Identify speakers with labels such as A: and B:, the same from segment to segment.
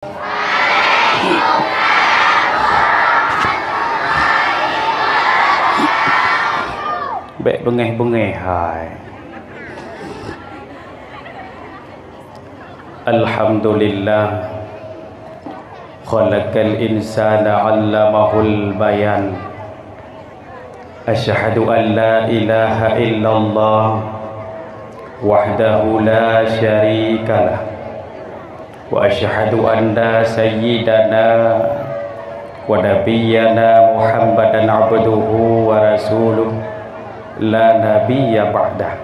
A: Bek bengeh-bengeh hai. Alhamdulillah khalaqal insana 'allamahul bayan. Asyhadu an la ilaha illallah wahdahu la syarikalah wa asyhadu anna sayyidana wa nabiyyana Muhammadan 'abduhu wa rasuluh la nabiyya ba'dah.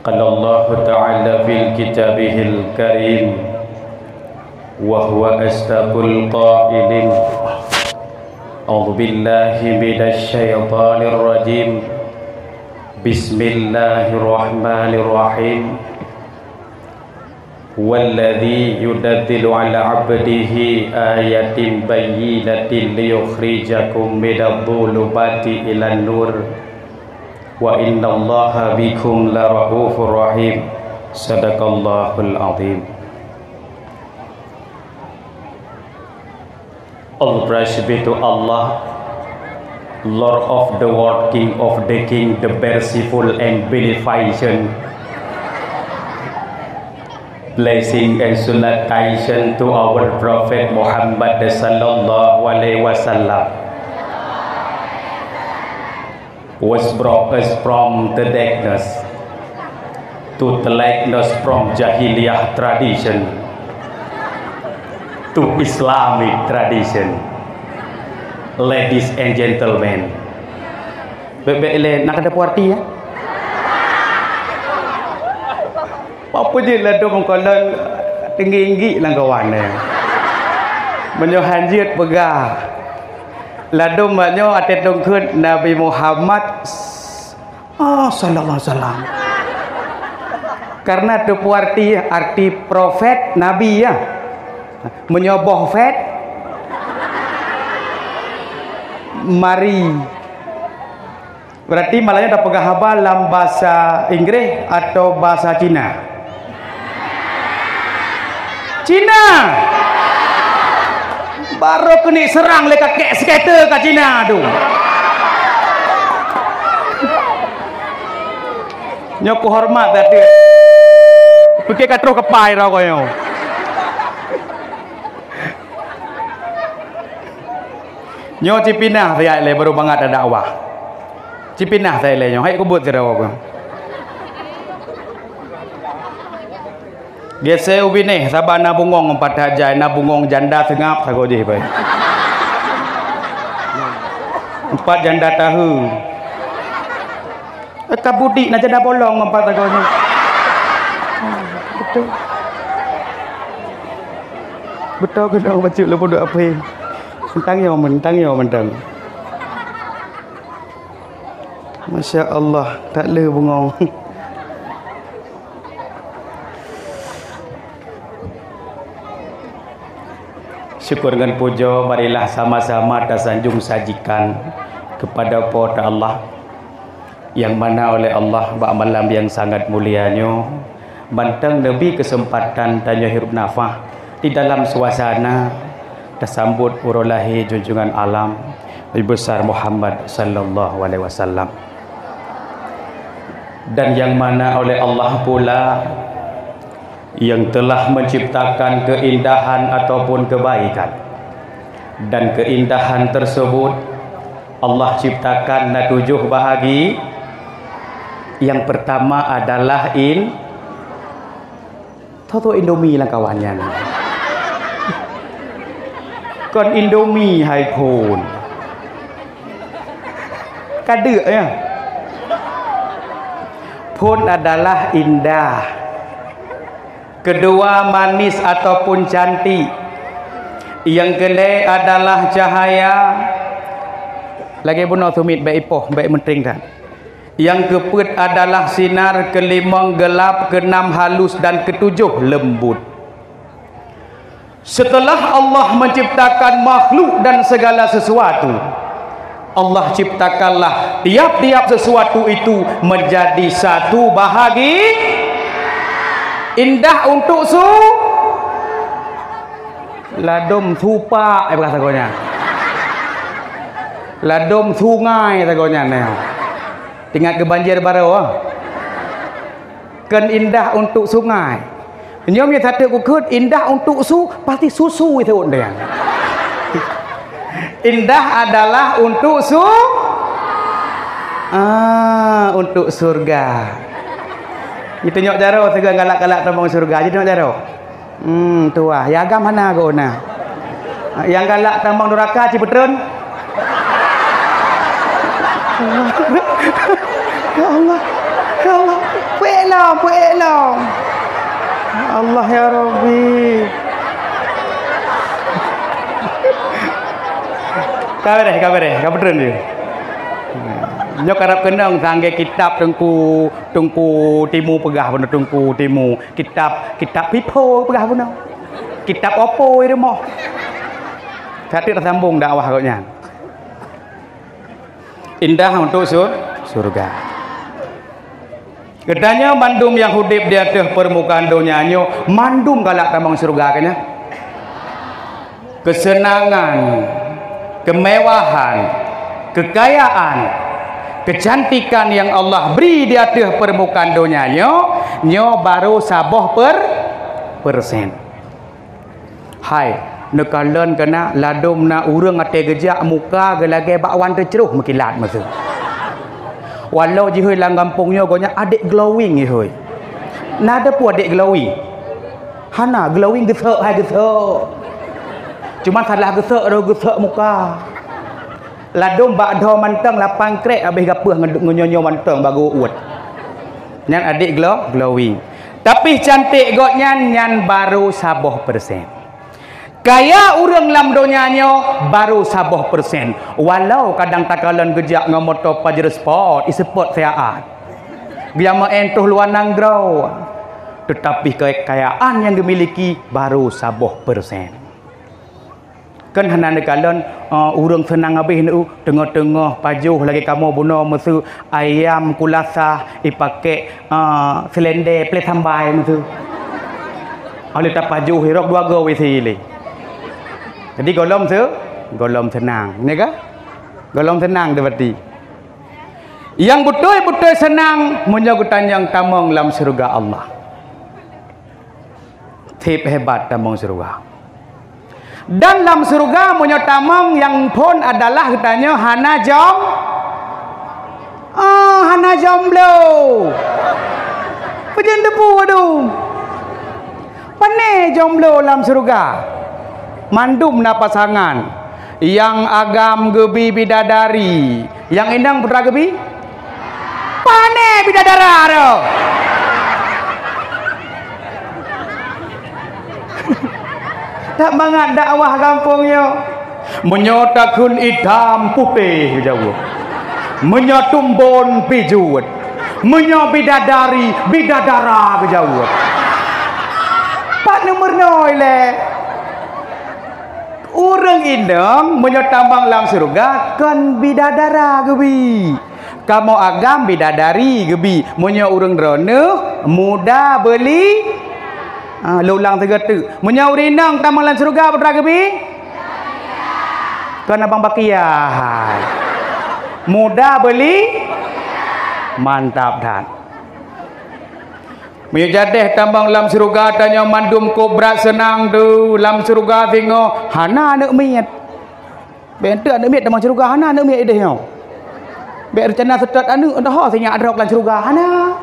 A: Qala Allah ta'ala fil kitabihil karim wa huwa asdaqul qailin. A'udzu billahi minasy syaithanir rajim. Bismillahirrahmanirrahim. Walladzi yunazzilu 'ala 'abdihi ayatin bayyinatin liyukhrijakum minadh-dhulumati ilan nur wa innallaha bikum lara'ufur rahim. Sadaqallahul azim. All praise be to Allah, Lord of the world, King of the King, the merciful and beneficent. Blessing and salutation to our Prophet Muhammad sallallahu alaihi wasallam, was brought us from the darkness to the lightness, from Jahiliyah tradition to Islamic tradition. Ladies and gentlemen, bebek nak ada party ya? Apa je lah tu mengkolon tinggi-tinggi lah kawan ni. Menyohan jiat pegah. Lalu maknyo atet dongkut Nabi Muhammad sallallahu alaihi wasallam. Karena tu arti profet Nabi ya. Menyoboh fet mari. Berarti malahnya dah pegah haba dalam bahasa Inggris atau bahasa Cina. Cina baru kena serang le kakek skater kat Cina tu. Nyoku hormat tadi. Pergi kat terus kepai dah koyo. Nyo cipinah saya le baru banget ada dakwah. Cipinah saya le nyo. Hai kubut jera aku. Gese ubi nih, sabar nabungong 4 hajai, nabungong janda sengap sago je bai. 4 janda tahu. Kabudi nak janda bolong 4 sago je. Betul. Betul ke dak baca lu pondok apa? Mentang yo mentang. Masya Allah, tak le bungong. Syukur dan puja marilah sama-sama tersanjung sajikan kepada pada Allah yang mana oleh Allah bak malam yang sangat mulianya bantang lebih kesempatan tanya hirup nafas di dalam suasana tersambut urulahi junjungan alam Nabi besar Muhammad sallallahu alaihi wasallam, dan yang mana oleh Allah pula yang telah menciptakan keindahan ataupun kebaikan, dan keindahan tersebut Allah ciptakan 7 bahagi. Yang pertama adalah Toto Indomie lah kawannya. Kon Indomie hai pun kadek ya. Pun adalah indah. Kedua manis ataupun cantik. Yang kedua adalah cahaya. Lagi bunuh tumit baik ipoh, baik mentering kan. Yang keempat adalah sinar, kelima gelap, keenam halus, dan ketujuh lembut. Setelah Allah menciptakan makhluk dan segala sesuatu, Allah ciptakanlah tiap-tiap sesuatu itu menjadi satu bahagi indah untuk Ladom supa bahasa gonya. Ladom sungai tagonya nih. Tinggal ke banjir baru. Kan indah untuk sungai. Nyom yang satu kukut indah untuk pasti susu itu dia. Indah adalah untuk untuk surga. Itu nyok jaro segala galak-galak tembang surga. Jadi nyok jaro. Tua, ya agam mana go na? Yang galak tambang neraka Cipetren. Ya Allah. Ya Allah. Puelang. Allah ya Rabbi. Kabar Cipetren dia. Nyok harap kenang sangge kitab tengku timu pegah benar tengku timu kitab pipo pegah benar kitab opo itu mau tadi tersambung dakwah koknya indah untuk surga katanya mandum yang hidup di atas permukaan dunianya mandum galak tambang surga kanya kesenangan kemewahan kekayaan kecantikan yang Allah beri di atas permukaan dunia nyo baru saboh persen. Hai, nekalan kena ladum na urang ate gejak muka gelage bakwan terceruh mekilat masa. Walau jihoi lang kampungnya gonya adik glowing jihoi. Nada pu adik glowing. Hana glowing gesek hai gesek. Cuma salah gesek ro gesek muka. Ladum bak do manteng lapang krek habis gapeuh ngenyonyo manteng baru uat. Nyan adik glowing. Tapi cantik got nyan baru saboh persen. Kaya urang lam donyanya baru saboh persen. Walau kadang takalan gejak ngamoto Pajero Sport, e-sport seaat. Dia menentuh luar nanggrau. Tetapi kekayaan yang dimiliki baru saboh persen. Kan hana nekalan urang senang habis nu tengah-tengah pajuh lagi kamu bunuh musuh ayam kulasa dipakai selende plate sambai musuh oleh tak pajuh hirok dua go wisi le jadi golom senang ni ka golom senang berarti yang betul-betul senang menyebutkan yang tamang dalam surga Allah tip hebat tamang surga. Dan dalam surga menyotamang yang pun adalah katanya hana jomblo. Pejen debu aduh. Pane jomblo dalam surga. Mandum na pasangan. Yang agam gebi bidadari. Yang indang putra gebi? Pane bidadara ro. Tak banget dakwah kampungnya menyotakun hitam putih jauh menyotumbon pijuat menyobidadari bidadara jauh pak nomor noi le orang indang menyotambang dalam surga kan bidadara gebi kamu agam bidadari gebi menyo urang drone muda beli lulang tegatu menyauri nang tamalan surga putra gebi kan abang bakiyah muda beli mantap dan menjadeh tambang lam surga tanya mandum kobra senang tu lam surga tengok hana nak miat bentuk nak miat tambang surga hana nak miat ideh yo biar rencana setat anu dah senya adrok lam surga hana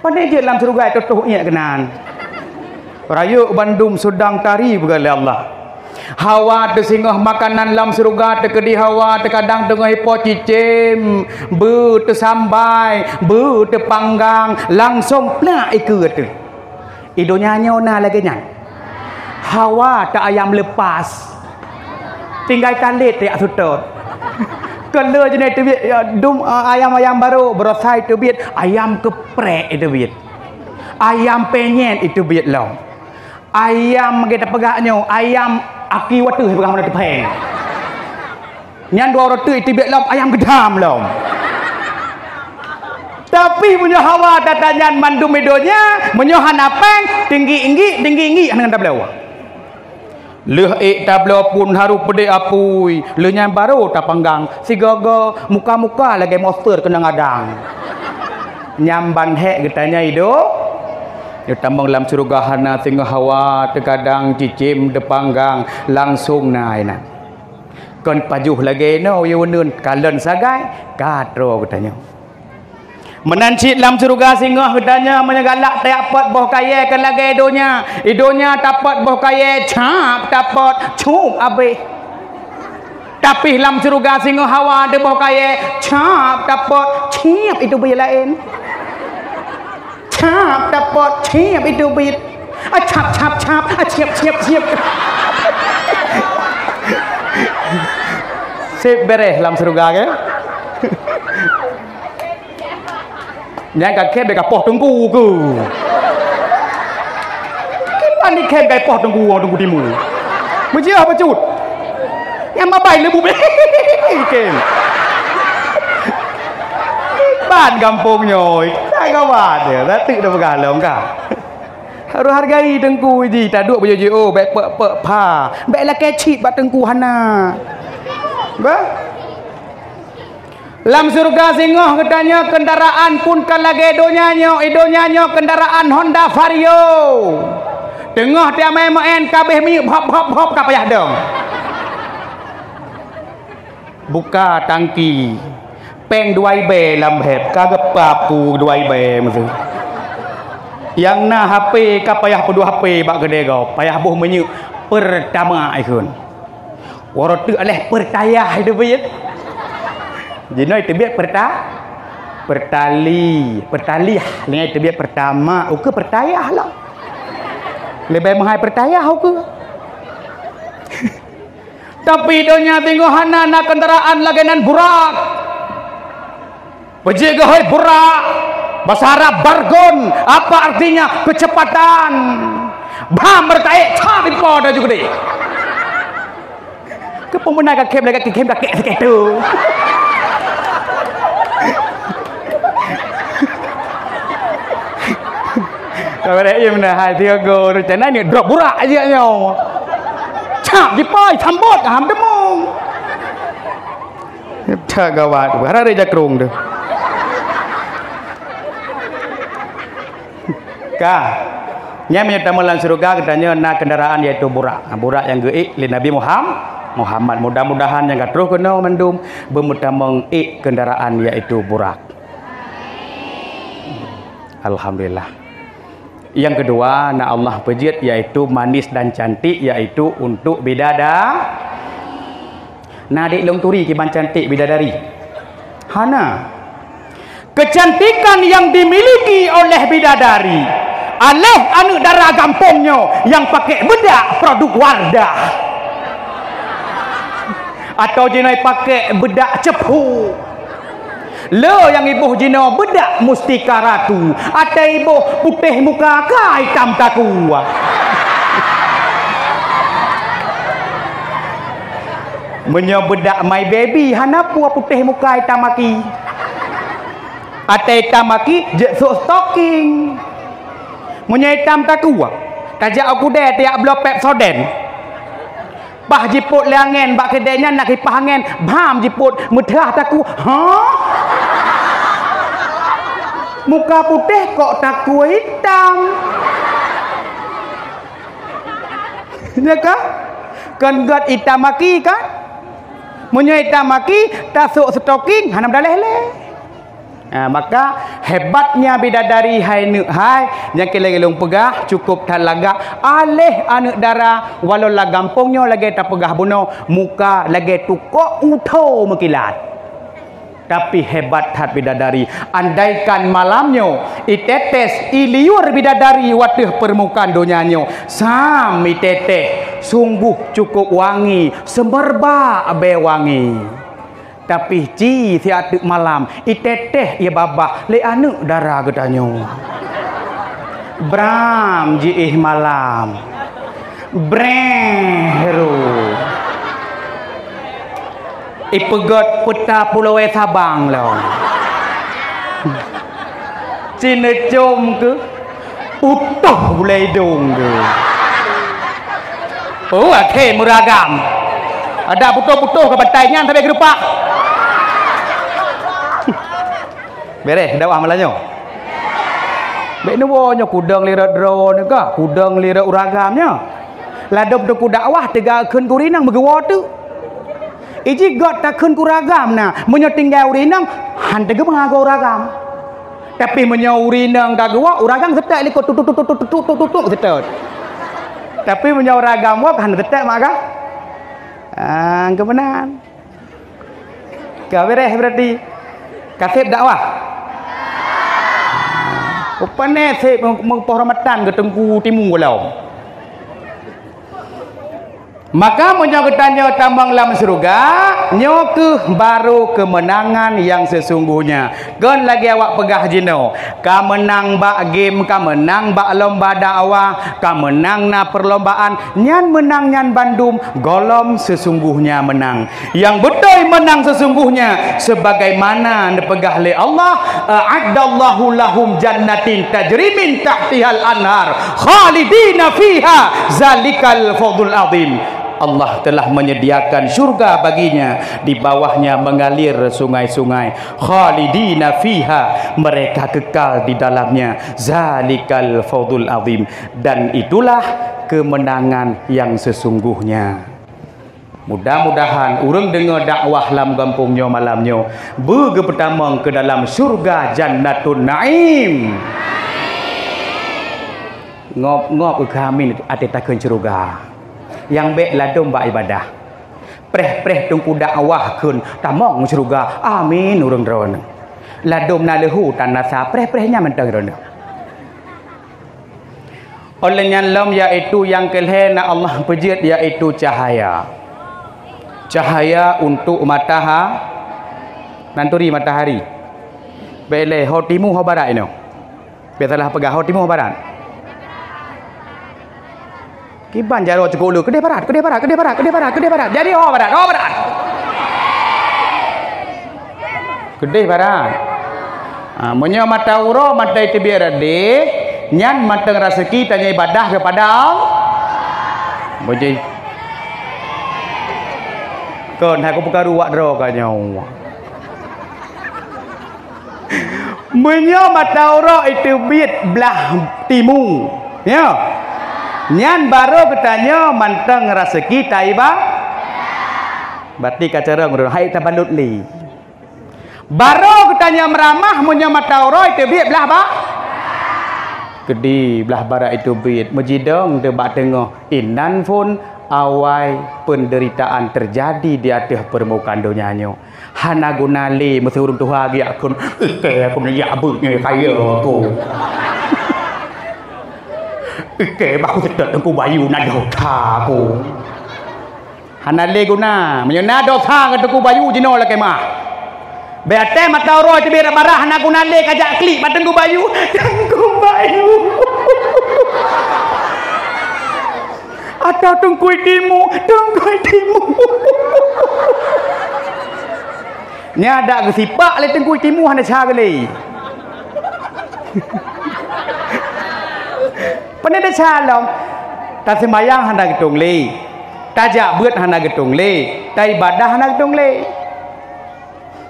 A: pandai je lam surga itu tuh nya kenan Rayu Bandung Sudang tari begala Allah. Hawa tersingah makanan lam surga tekedi hawa terkadang tengah hipo cicim bu tersambai bu terpanggang langsung plak ikut tu. Idonya nyona lagi nyan. Hawa tak ayam lepas. Tinggal kalit ya sutot. Kalau jenis tu biat ayam baru berosai tu biat ayam keprek itu biat. Ayam penyet itu biat long. Ayam kita pegaknya ayam aki watu pegang mana tepeng nyan dua roti itu biak lam ayam gedam lam tapi punya hawa tatanyan mandum medonya menyohan apeng tinggi inggi dengan tablawa Leh tablo pun haru pede apui. Leh nyan baru tak panggang. Si gogo muka-muka lagi monster kena ngadang. Nyamban hek getanya hidup. Dia tambang dalam surga hana tengah hawa terkadang cicim depanggang langsung naik nak. Kon pajuh lagi no yunun kalen sagai katro getanya. Menancit dalam surga singgah gedanya menyegalak tapat boh kaya ke lagi idonya tapat boh kaya cap tapat cup abe tapi dalam surga singgah hawa ada boh kaya cap tapat ciap itu biar lain cap tapat ciap itu biar cap ciap sip beres dalam surga ke yang kek dekat poh tunggu ke. Kita ni kek dekat poh tunggu timu. Macam apa cut? Yang mabai lebu ken. Ban kampungnya, saya kawan dia. Datuk dah bergalau kah? Harus hargai tengku ini. Tak duk berjojo, baik pek pa. Baiklah kecik bat tengku hana. Bah? Lam surga singoh katanya kendaraan pun kan lagi idonya kendaraan Honda Vario. Tengah dia main kabeh mi hop ka payah dong. Buka tangki. Peng 2B lam heb kagak papu 2B mesti. Yang na HP ka payah pedu HP bak gede kau. Payah buh menyu pertama ikun. Warot tu aleh pertayah itu biat. Jinoi terbiak pertali ni terbiak pertama uke pertayah lah lebih mahal pertayah uke tapi donya tengok hana nak kendaraan lagenan burak berjegah burak bahasa Arab bargon apa artinya kecepatan bam bertaik cabin kau dah juga deh ke pemenang kem kakek tu kalau dia im dah hai dia go rencana ni drop burak aja nyo. Cap dipai sambut ham demong. Tak gawat harare jakrung tu. Ka. Nya menyatakan dalam surga katanya nak kendaraan iaitu burak. Burak yang geik li Nabi Muhammad. Mudah-mudahan yang terus kena mendum bermutamang kendaraan iaitu burak. Alhamdulillah. Yang kedua, nak Allah pejit yaitu manis dan cantik yaitu untuk bidadari. Nadik long turi kiban cantik bidadari. Hana. Kecantikan yang dimiliki oleh bidadari aleh anu darah kampungnya yang pakai bedak produk Wardah. Atau jenai pakai bedak cepu. Lo yang ibu jino bedak mustika ratu atau ibu putih muka ka hitam takua menyebedak my baby hana pua putih muka hitam maki atau hitam maki jesuk stocking menye hitam takua tajak aku deh tiap blok Pepsodent bah jiput leangen bak kedainya nak kipah angin bam jiput mudah taku muka putih kok taku hitam ya kah kan gat hitam maki kan munyo hitam maki tasuk stocking hanam dah leleh. Maka hebatnya bidadari hai nuk hai yang kelelong pegah cukup tak lagak aleh anak darah walau lah gampungnya lagi tak pegah buno muka lagi tukok uto mekilat tapi hebat hat bidadari andaikan malamnya itetes iliur bidadari watih permukaan dunianya sam iteteh sungguh cukup wangi semerbak abe wangi. Tapi ci tiap malam iteteh ya babah le anu darah gedanyo bram ji malam breru ipegot peta pulau Sabang lo cina com ke utuh bulai dong ke Oh, okey, meragam. Ada putus-putus ke batainya sampai ke depan. Beres, dakwah Melanyo. Bek nuwonyo kudang lirat drone ka, kudang lirat uragamnya. Ladop tu dakwah tegakeun kurinang begewa tu. Iji got takun kuragam na, menyo tinggal urinang hante ge mengago uragam. Tapi menyo urinang kagwa uragam setek liko tutuk setek. Tapi menyo uragam wa kan setek maka. Kebenaran. Ka beres berarti kasih dakwah. Upane se penghormatan ke tengku timung golau. Maka menyokotanya tambang dalam surga nyoke baru kemenangan yang sesungguhnya. Kan lagi awak pegah jino. Ka menang bak game, ka menang bak lomba dakwah, ka menang na perlombaan, nyan menang nyan bandum, golom sesungguhnya menang. Yang betul menang sesungguhnya sebagaimana dipegah oleh Allah, a'addallahu lahum jannatin tajri min tahtihal anhar khalidina fiha zalikal fadlul azim. Allah telah menyediakan syurga baginya, di bawahnya mengalir sungai-sungai, khalidina fiha, mereka kekal di dalamnya, zalikal fadlul azim, dan itulah kemenangan yang sesungguhnya. Mudah-mudahan urang dengar dakwah lam kampungnya malamnya bege pertama ke dalam syurga jannatun naim. Ngop-ngop ke kami ate takun syurga. Yang baik ladum bak ibadah. Preh-preh tungku dakwah kun tamong syurga. Amin urang drone. Ladum na lehu tanasa preh-prehnya mentang drone. Olehnya lam yaitu yang kelhena Allah pejit yaitu cahaya. Cahaya untuk nanturi matahari. Bele ho timu ho barat ino. Biasalah pegah ho timu ho barat. Kiban jaro cukup lu kedai barat. Jadi barat. Kedai barat. Menyo mata uro mata itu biar de nyan mata rezeki tanya ibadah kepada Allah. Boji. Kon aku buka ruak dro kanyo. Menyo mata uro itu biat belah timu. Ya. Nyan baru katanya manteng rezeki taiba. Berarti kacara ngurus hai tabalut li. Baru katanya meramah munya matauro itu biat belah ba. Gede belah barat itu biat mejidong debat tengah inan pun awai penderitaan terjadi di atas permukaan dunianya. Hana gunali mesti urung Tuhan gi akun ke aku ni ya abutnya kaya aku. Ke baku sedot tengku bayu na dosa aku. Hanale guna, menyona dosa ke tengku bayu jino la kemah. Beate mata ro te bera barah na guna le kajak klik ba tengku bayu. Tengku bayu. Atau tengku timu. Ni ada kesipak le tengku timu hana cagale. Peneda calong tak sembayang hendak gedung le, tajak buat hendak gedung le, tak ibadah hendak gedung le.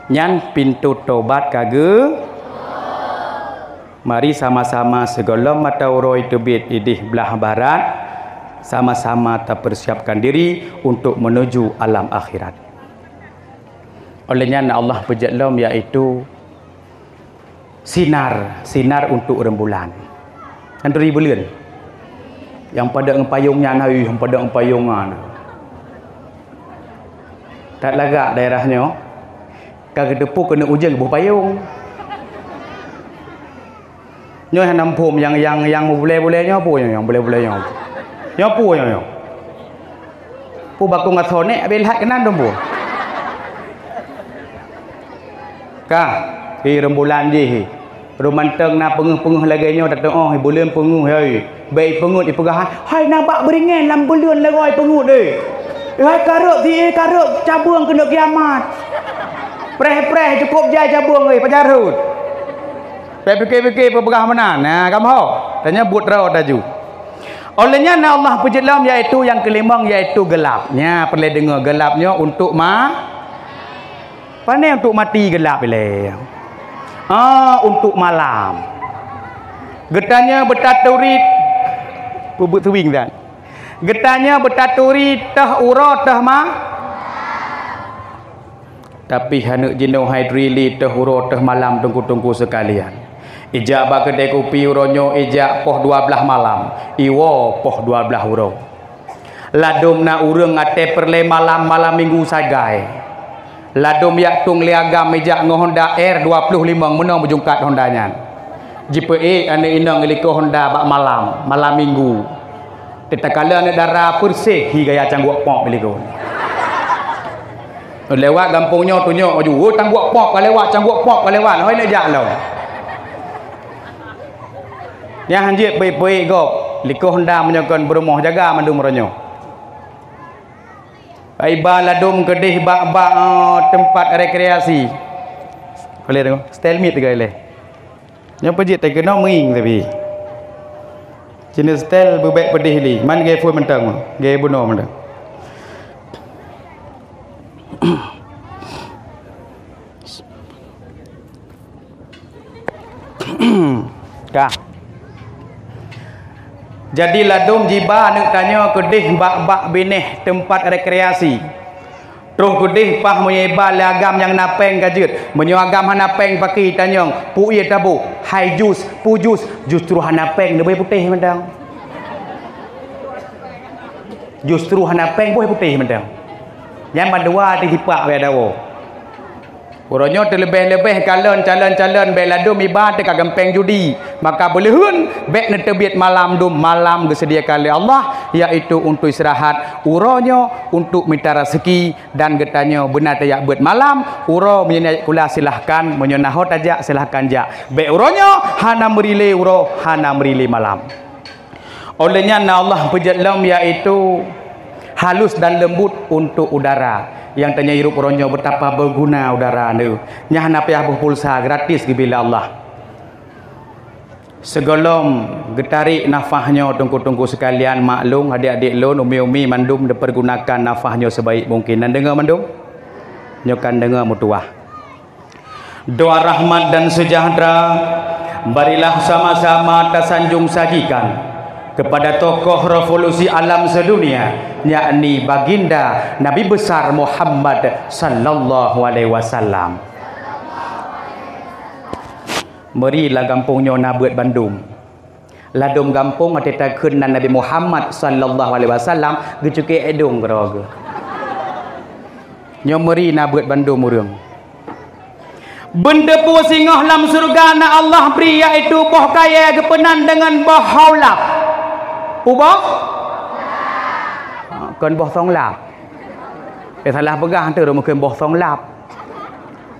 A: Nyan pintu tobat kage. Mari sama-sama segolong mata uroi tebit idih belah barat, sama-sama tak persiapkan diri untuk menuju alam akhirat. Olehnya Allah pejatlom yaitu sinar untuk rembulan. Dan 2000 bulan. Yang pada empayungnya nawi, yang pada empayungan. Tak lagak daerahnya. Kagak tepuk kena ujung buh payung. Nyo nampum yang boleh-bolehnya apa yang boleh-bolehnya. Yang apa yang. Pu bakung ngasone belhat kenan dombo. Ka, rembulan je. Romanteng na penguh-penguh laganya datang oh bulan penguh hai. Baik pengut dipegahan. Hai nampak beringan lam bulan lagai pengut deh. Hai karuk cabung kena kiamat. Preh cukup jai cabung oi pajarut. Fikir-fikir pegah mana? Nah, kamu tanya buat raw taju. Olehnya Allah penjelam iaitu yang kelima iaitu gelapnya. Perlu dengar gelapnya untuk pandai untuk mati gelap boleh. Untuk malam. Getanya bertaturit bubuk tuwing dah. Getanya bertaturit tah ura tah tapi hanuk jenuh hydrili tah ura tah malam tunggu-tunggu sekalian. Ijak bak kedai kopi uronyo ijak poh 12 malam. Iwo poh 12 uro. Ladum na urang ate perle malam minggu sagai. Ladum yak tung liagam ijak Honda R 25 menang berjungkat Hondanya. JPE ane inang iliko Honda bak malam minggu. Tetakala ane darah persih hingga cangguak pok iliko. Lewat kampungnya tunjuk aju, tangguak pok lewat cangguak pok lewat. Hoi nak jak lo. Yang hanjit baik-baik kau liko Honda menyokon berumah jaga mandum ronyo. Aiba ladum kedih bak tempat rekreasi. Boleh tengok style meet ke boleh. Yang pejit tak kena ming tapi. Jenis style berbaik pedih ni. Man gay phone mentang, gay bunuh mentang. Kah. Jadi ladum jiba nak tanya kedih bak bineh tempat rekreasi. Terus kedih pah menyebal agam yang napeng kajut. Menyo agam hanapeng pakai tanyong, pu ia tabu, hai jus, pu jus, justru hanapeng lebih putih mendang. Justru hanapeng boleh putih mendang. Yang madua di hipak we dawo. Uronyo terlebih-lebih calon beladum ibadah dekat gempeng judi, maka boleh hun bek ne terbit malam disediakan oleh Allah iaitu untuk istirahat, uronyo untuk minta rezeki dan getanya benar tayak buat malam uro menyenai kula silahkan menyonahot aja silahkan jak bek uronyo hana merile uro hana merile malam. Olehnya Allah pejalam iaitu halus dan lembut untuk udara. Yang tanya hirup uronyo betapa berguna udara ni. Nyah na payah berpulsa gratis bila Allah. Segolom getarik nafahnya tunggu-tunggu sekalian maklum adik-adik lon umi-umi mandum dipergunakan nafahnya sebaik mungkin. Dan dengar mandum? Nyokan dengar mutuah. Doa rahmat dan sejahtera barilah sama-sama tersanjung sajikan kepada tokoh revolusi alam sedunia, yakni baginda Nabi besar Muhammad sallallahu alaihi wasallam. Merilah kampungnya Nabuat Bandung. Ladum kampung ateta kenan Nabi Muhammad sallallahu alaihi wasallam gecuke edung keroga. Nyomeri Nabuat Bandung urang. Benda pu singah lam surga na Allah beri iaitu boh kaya kepenan dengan boh haulap. Ubah? Kan boh song lap. Salah pegah tu mungkin boh song lap.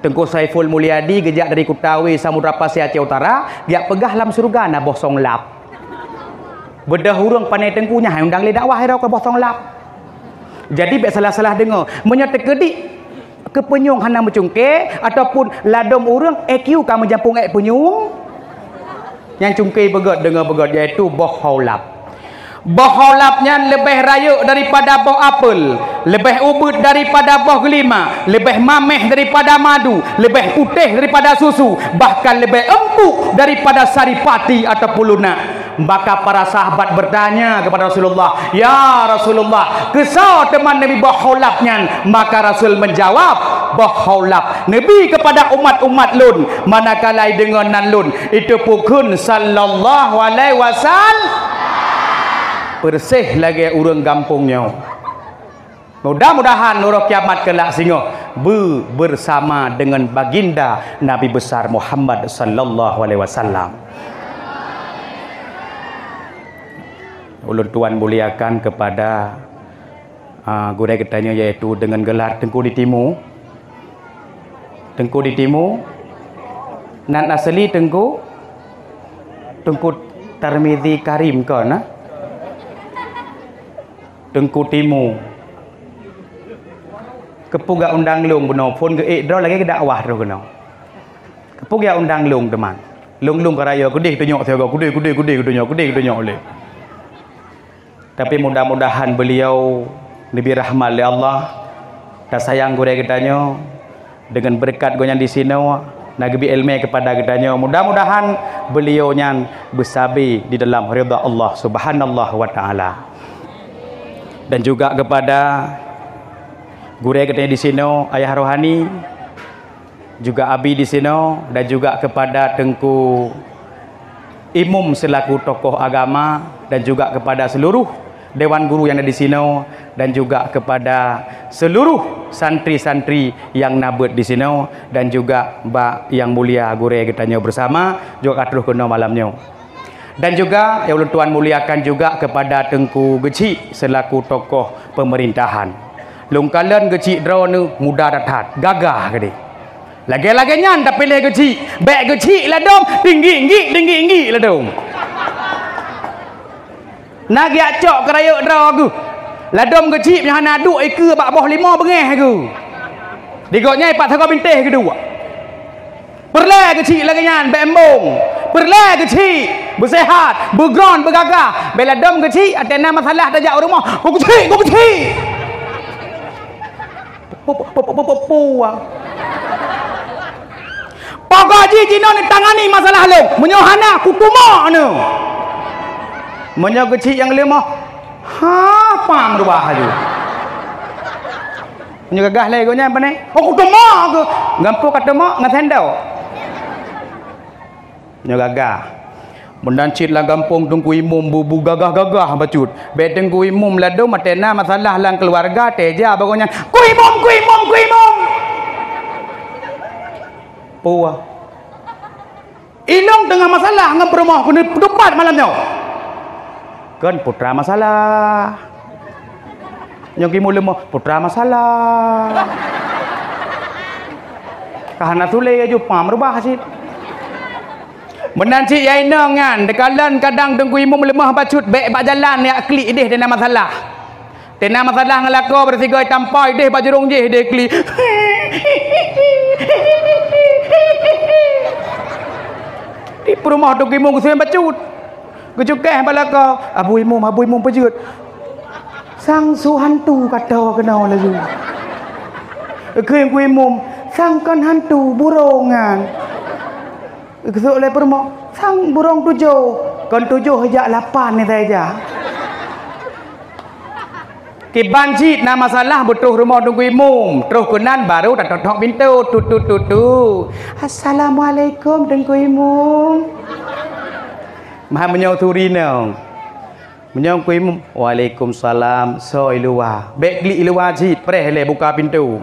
A: Tengku Saiful Mulyadi gejak dari Kutawi Samudra Pasir Aceh Utara, dia pegah lam surga na boh song lap. Bedah hurung panai tengkunya hai undang le dakwah hai ke boh song lap. Jadi bek salah-salah dengar, menyata kedik kepenyung hana mencungke ataupun ladom urang EQ kamu jampung penyung yang cungke begot dengar begot iaitu boh haulap. Boh haulapnya lebih rayuk daripada boh apel, lebih ubud daripada boh gelima, lebih mameh daripada madu, lebih putih daripada susu, bahkan lebih empuk daripada saripati ataupun lunak. Maka para sahabat bertanya kepada Rasulullah, "Ya Rasulullah, kesal teman Nabi boh haulapnya?" Maka Rasul menjawab, "Boh haulap Nabi kepada umat-umat lun, manakala dengan nan lun itu pukun sallallahu alaihi wasallam." Bersih lagi urang kampungnya. Mudah-mudahan nurul kiamat kelak singo bersama dengan baginda Nabi besar Muhammad sallallahu alaihi wasallam. Ulun tuan muliakan kepada gurai ketanya iaitu dengan gelar Tengku di Timur. Tengku di Timur. Nan asli Tengku Tarmizi Karim kan nah? Tengku Timur. Kepuga undang lung benar pun ke drau lagi ke dakwah tu kena. Kepuga undang lung teman. Lung-lung karaya kudih tunjuk saya kudih tunjuk oleh. Tapi mudah-mudahan beliau lebih rahmat oleh Allah dan sayang gurau kitanya dengan berkat gonya di sini nagbi ilmu kepada kitanya. Mudah-mudahan beliau yang bersabar di dalam ridha Allah Subhanahu wa taala. Dan juga kepada gurau kitanya di sini, ayah rohani, juga abi di sini, dan juga kepada Tengku Imam selaku tokoh agama, dan juga kepada seluruh dewan guru yang ada di sini, dan juga kepada seluruh santri-santri yang nabut di sini, dan juga mbak yang mulia guru kitanya bersama juga terus kena malamnya. Dan juga ya Allah Tuhan muliakan juga kepada Tengku Geci selaku tokoh pemerintahan. Lungkalan Geci drone muda datat gagah gede. Lagi-lagi nyan tak pilih Geci, baik Geci lah dom, tinggi lah dom. Nagi acok kerayuk draw aku. Ladom kecil yang hana duk ke bak boh 5 bengeh aku. Digoknya ipat thakau bintih kedua. Perlah kecil lagi nyan bembong. Perlah kecil bersehat, bergron, bergagah. Bela dom kecil ada nama masalah tajak rumah. Kau kecil. Pokok Cino ni tangani masalah lu. Menyohana kukumak ni. Menyo kecil yang lemah. Pam rubah aja. Menyo gagah lagi gonya apa ni? Oh kutumak ke. Gampu kata mak ngan sendau. Menyo gagah. Mendancit lah gampung Tengku Imam bubu gagah-gagah bacut. Bet Tengku Imam lado matena masalah lang keluarga teja bagonya. Ku imam. Puah. Ilong tengah masalah ngam rumah kena depan malamnya. Kan putra masalah. Yang kimu lemah putra masalah. Kahana sule aja pam rubah hasil. Menanci yai nengan dekalan kadang Tengku Imam lemah bacut baik bak jalan ya klik deh dena masalah. Dena masalah ngelako bertiga tampai deh bak jerung je deh klik. Di rumah Tengku Imam saya bacut. Kecukeh balaka Abu Imam pejut. Sang su hantu kata kena laju. Tengku Imam sang kan hantu burongan. Kesuk oleh permo sang burung 7. Kan 7 hejak 8 ni saja. Ki banjit nama masalah butuh rumah Tengku Imam. Terus kenan baru tak tok pintu tutu. Assalamualaikum Tengku Imam. Maha menyautori nang. Menyong ku Imam. Waalaikumsalam. So iluwa. Bek klik iluwa jit. Preh le buka pintu.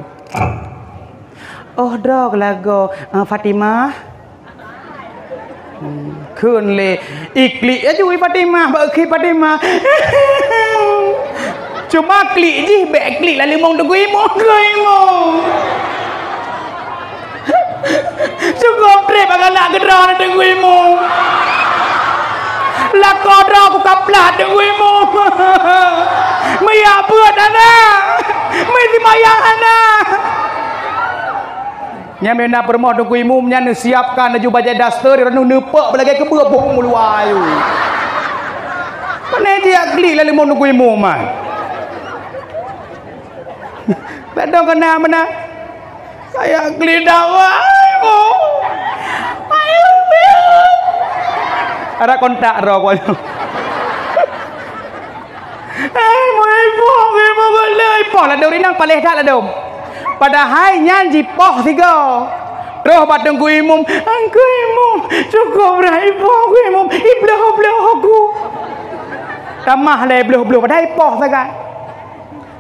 A: Oh drog lago Fatimah. Kun le iklik aja Fatimah. Bak ki Fatimah. Cuma klik je bek klik lah limong Tengku Imam. Cukup trip agak nak gerak Tengku Imam. Lakon aku kaplah Tengku Imam. Maya buat anak. Mesti mayang anak. Nya mena permoh Tengku Imam nya siapkan aju baca daster renu nepak belagi ke beuk bohong meluai. Mana dia klik lah limong Tengku Imam man. Badong kena mana? Saya klik dakwah. Ada kontak roh kau. Mau golai poh lah dori nang paleh dak lah dom. Padahal nyanyi poh tiga. Roh bat Tengku Imam, Tengku Imam, cukup rai poh Tengku Imam, iblah aku. Tamah le iblah padahal poh sangat.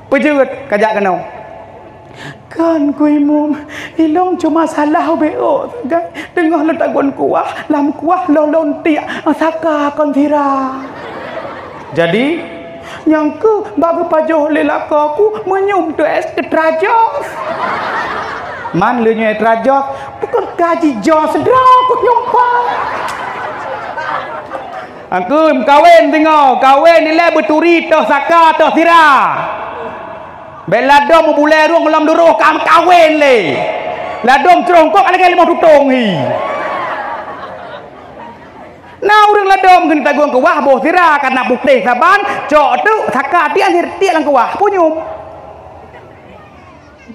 A: Pejut kajak kena. Kan ku Imam ilong cuma salah beo kan tengah letak gon kuah lam kuah lolon tiak saka kontira. Jadi nyangku bagi pajoh lelakaku menyum tu es ketrajos. Man le nyu trajos bukan gaji jos sedra aku nyumpa. Aku kawin tengok kawin nilai beturi toh saka toh tira. Bela dom bulai ruang dalam duruh kam kawin le. La dom cerongkok ada kali mau tutong hi. Nah urang ladom kena taguang ke wah boh tira karena putih saban cok tu saka tiak lang ke wah punyum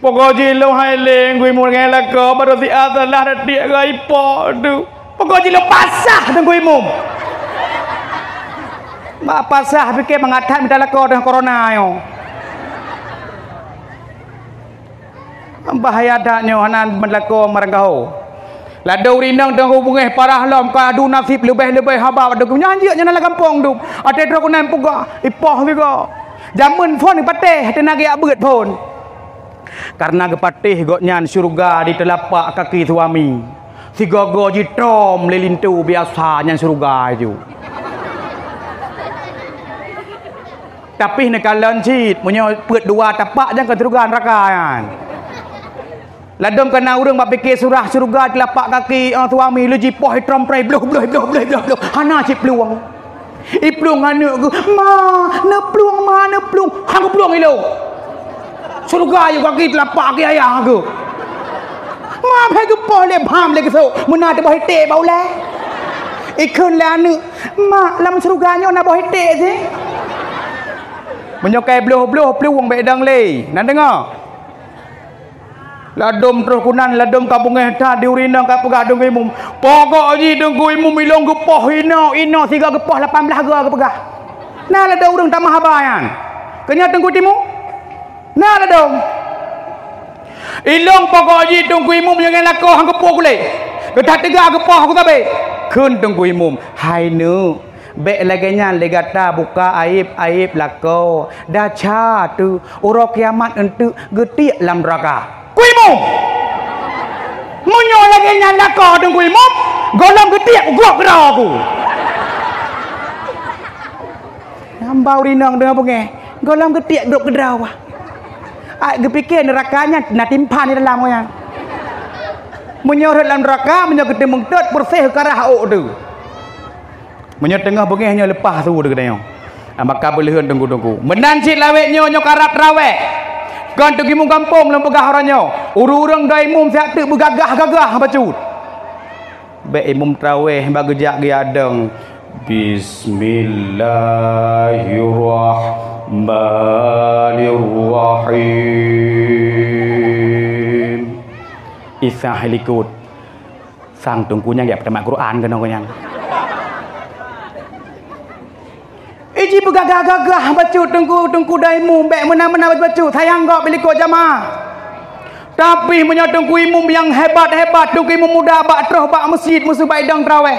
A: pokok jilo hai leng gue mau ngelak ke baru si asalah dah tiak gai po tu pokok jilo pasah dengan gue mum mak pasah fikir mengadat minta lako dengan corona yo bahaya daknya hanan melako marangkau ladau rinang dan hubungeh parah lam kadu nasib lebih-lebih haba pada nyanyi nya dalam kampung tu ate tro kunan puga ipoh juga jamun phone pateh tenaga beut pun karena gepatih gok nyan surga di telapak kaki suami si gogo jitrom lilintu biasa nyan surga ju tapi nak kalan cit punya peut dua tapak jangan ke surga neraka kan ladom kena urang mak fikir surah surga telapak kaki suami lu jipoh hitrom prai bluh hana cip peluang ipluang anu ma ne peluang hang peluang ilo surga yo kaki telapak kaki ayah aku ma phe ke poh le bham le ke so muna te boh hite bau le ikun le anu ma lam surga nyo na boh hite je menyokai bluh peluang bedang le nan dengar ladom terus kunan ladom kampung ta diurina ka pegadung imum pokok ji dengku imum ilong gepoh ino siga gepoh 18 ga ke pegah nah ladom urang tak mahabayan kenya tengku timu nah ladom ilong pokok ji dengku imum yang lako hang gepoh kule kedah tiga gepoh aku tabe keun tengku imum hai nu be laganya legata buka aib lako dacha tu urok kiamat entu getiak lam neraka kuimu munyo lagi nyala kau dengan kuimu golong getiak gua kena aku nambau rinang dengan pengen golong getiak duk kedraw gepikir nerakanya nak timpan di dalam yang munyo dalam neraka munyo gede mengtot bersih karah ok tu munyo tengah pengen hanya lepas tu de kedai maka boleh tunggu menancit laweknya nyo karap rawek kan tu gimu kampung lam pegah oranyo urang dai mum siak tu begagah-gagah bacut be imum traweh bagejak gi adeng bismillahirrahmanirrahim isa helikut sang tungkunya ya pertama Quran kan yang iji begagah-gagah bacut tengku daimu mbek mena-mena bacut sayang kok bilik kok jamaah tapi menyotong imum yang hebat-hebat tengku imum muda bak terus bak masjid musuh baidang traweh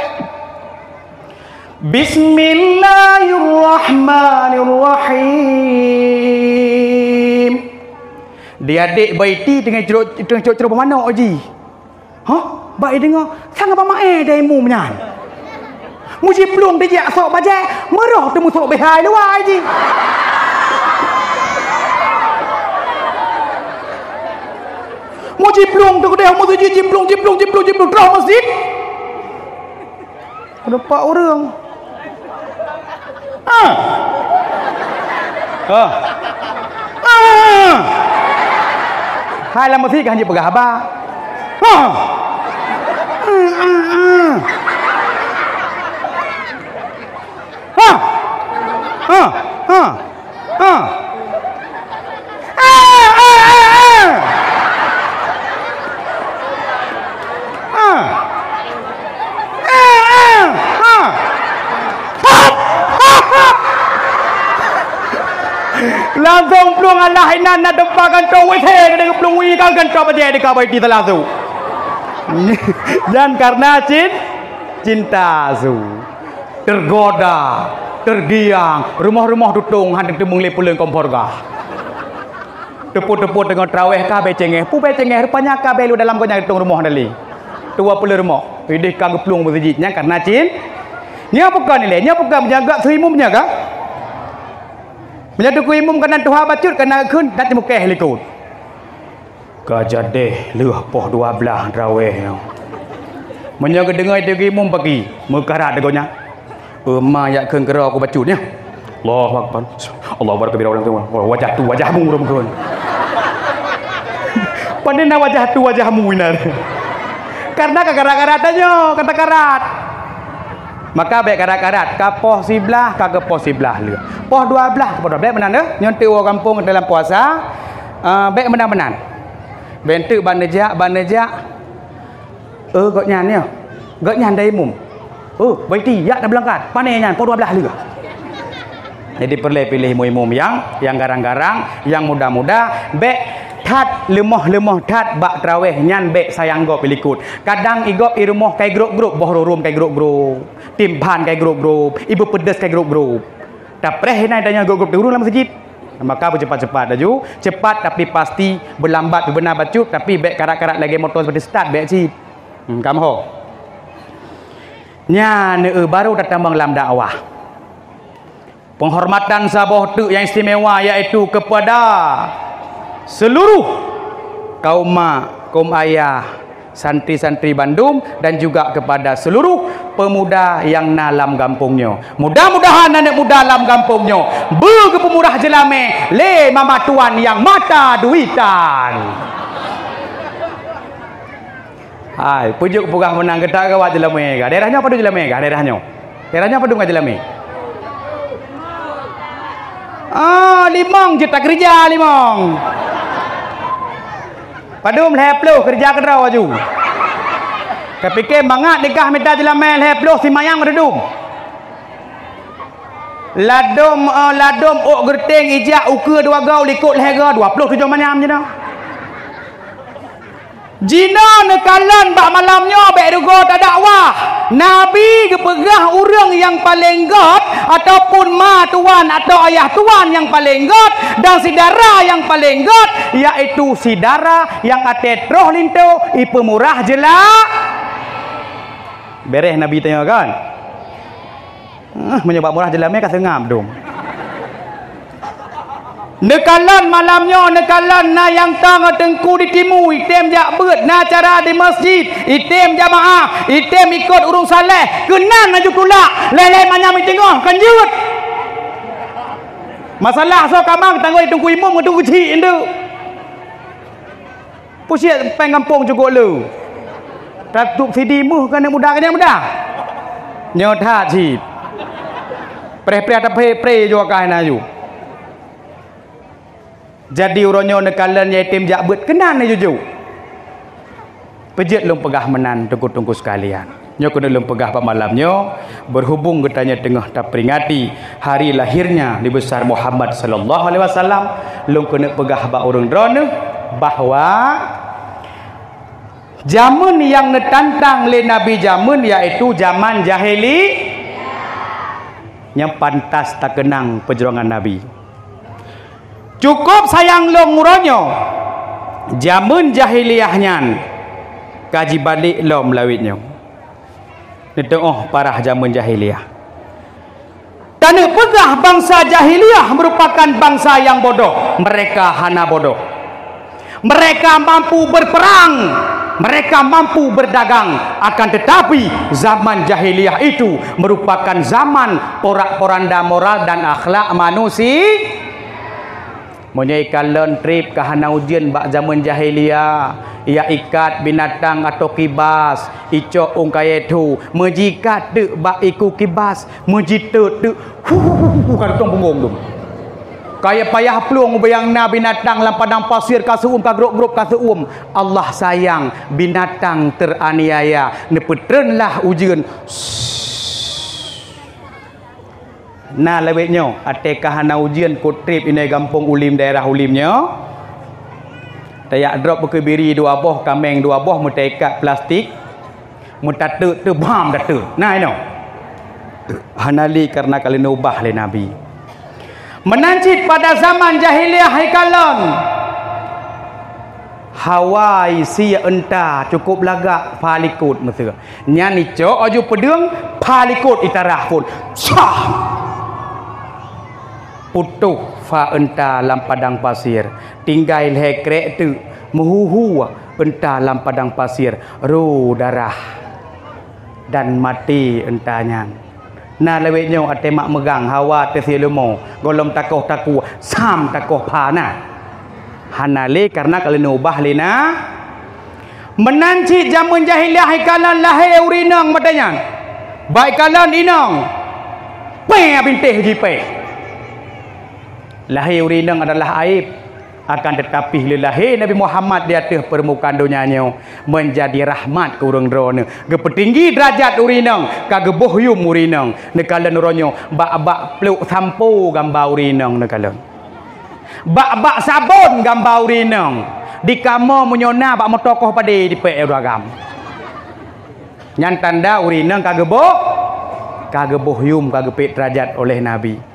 A: bismillahirrahmanirrahim dia-adik baiti dengan ceruk mana oji baik dengar sang apa mae daimu menyan muji pelung dia sok baje merah tu musuk behai luai ji muji pelung tu dia musuh ji jimplung terus masjid ada pak orang hai lah masjid kan je pegah abah langsung pelung Allah inan nak depakan kau weh dengan pelung wi kan kau pada di kau di telasu dan karena cinta su tergoda tergiang rumah-rumah tutung handeng temung lepuleng kompor gah teput-teput dengan traweh kabeh cengeh pu cengeh rupanya kabeh lu dalam gonya tung rumah dali tua pula rumah idih kang pelung masjidnya karena nya bukan ni nya bukan menjaga seimu menjaga menjadi ku imum kena tuha bacut kena kun dat mukeh likut gajah deh leuh poh 12 traweh menjaga dengai tu imum pagi mekarat degonya ma yak keun kera aku bacutnya Allahu akbar Allah barakabir orang tu wajah tu wajahmu rum-rum pandena wajah tu wajahmu inar karena kagara-gara tanyo kata karat Maka baik karat-karat ka poh sebelah ka ke poh sebelah le. Poh 12 poh 12 benar dah. Nyontek orang kampung dalam puasa. Baik benar-benar. Bentuk banejak gok nyan ya. Gok nyan dai mum. Baik ya dah belangkat. Panai nyan poh 12 le. Jadi pilih imum yang garang-garang, yang muda-muda, baik tat lemah tat bak traweh nyan baik sayang go pilikut. Kadang igop i rumah kai grup-grup, boh room kai grup-grup. Timpan kai grup-grup, ibu pedes kai grup-grup. Tapreh nai danya grup-grup turun dalam masjid. Maka bercepat-cepat daju, cepat tapi pasti, berlambat benar bacut tapi baik karat-karat lagi motor seperti start baik cip. Kamu ho. Nya baru datang dalam dakwah. Penghormatan sabah tu yang istimewa iaitu kepada seluruh kaum mak, kaum ayah, santri-santri Bandung dan juga kepada seluruh pemuda yang dalam kampungnya. Mudah-mudahan anak muda dalam kampungnya berkepemurah jelame le mama tuan yang mata duitan. Hai, pujuk pugah menang ketak kawat jelame. Daerahnya apa tu jelame? Daerahnya apa tu jelame? Limong je tak kerja limong. Padum leploh kerja kerau aju. Kepikir mangat nikah minta jelamel leploh si mayang redum. Ladum ok gerting ijak uka dua gau likut lehega 27 manyam je dah. Jina nekalan bak malamnya baik duga tak dakwah. Nabi kepegah orang yang paling god ataupun ma tuan atau ayah tuan yang paling god dan saudara yang paling god iaitu saudara yang ate troh linto ipemurah jelak. Bereh Nabi tanya kan. Menyebab murah jelame ka sengam dong. Nekalan malamnya nekalan na yang tang tengku di timu item jak beut na cara di masjid item jamaah item ikut urung saleh kenan aju tulak leleh manyam tengok kanjut masalah so kamang tangoi tunggu imam tunggu cik endu pusiat peng kampung cukup lu tatup CD mu kan muda nyotha cik pre-pre atau pre-pre juga kah na ju. Jadi uronyo nekalan yatim jak beut kenan ni juju. Pejit lum pegah menan tunggu-tunggu sekalian. Nyo kena lum pegah pada malamnya berhubung getanya tengah tak peringati hari lahirnya Nabi besar Muhammad sallallahu alaihi wasallam, lum kena pegah ba urang drone bahawa zaman yang netantang le Nabi zaman iaitu zaman jahili yang pantas tak kenang perjuangan Nabi. Cukup sayang long muronyo zaman jahiliyahnya kaji balik lom lawitnya ditengok parah zaman jahiliyah. Tanah pegah bangsa jahiliyah merupakan bangsa yang bodoh. Mereka hana bodoh. Mereka mampu berperang, mereka mampu berdagang, akan tetapi zaman jahiliyah itu merupakan zaman porak-poranda moral dan akhlak manusia. Menyai kalen trip ke hana ujian bak zaman jahiliyah ia ikat binatang atau kibas icok ungkai itu mejikat dek bak iku kibas mejitut dek kan tong punggung tu kaya payah peluang bayang na binatang lam padang pasir kasuum ka grup-grup kasuum. Allah sayang binatang teraniaya nepetrenlah ujian. Nah lebihnya ate kahana ujian kutrip ini kampung ulim daerah ulimnya tayak drop bekebiri dua boh kameng dua boh mutaikat plastik mutatu tu bam datu nah ini hanali karena kali ubah le Nabi menancit pada zaman jahiliyah haikalon Hawai si enta cukup lagak palikut mesra nyani cok aju pedung palikut itarah pun sah putuh fa enta lam padang pasir tinggal hekrek tu mehuhu enta lam padang pasir ru darah dan mati entanya. Nah lewetnya ate mak megang hawa te silemo golom takoh taku sam takoh pana hanale karena kalau ubah lina menancit zaman jahiliyah ikalan lahir urinang matanya baik kalian inang pe bintih jipe lahir urinang adalah aib, akan tetapi lahir Nabi Muhammad di atas permukaan dunianya menjadi rahmat ke urang drone gepetinggi derajat urinang kage bohyum urinang nekala nuronyo bak-bak peluk sampo gambar urinang nekala bak-bak sabun gambar urinang di kamo menyona bak motokoh pade di pe ragam nyan tanda urinang kage bohyum kage pe derajat oleh Nabi.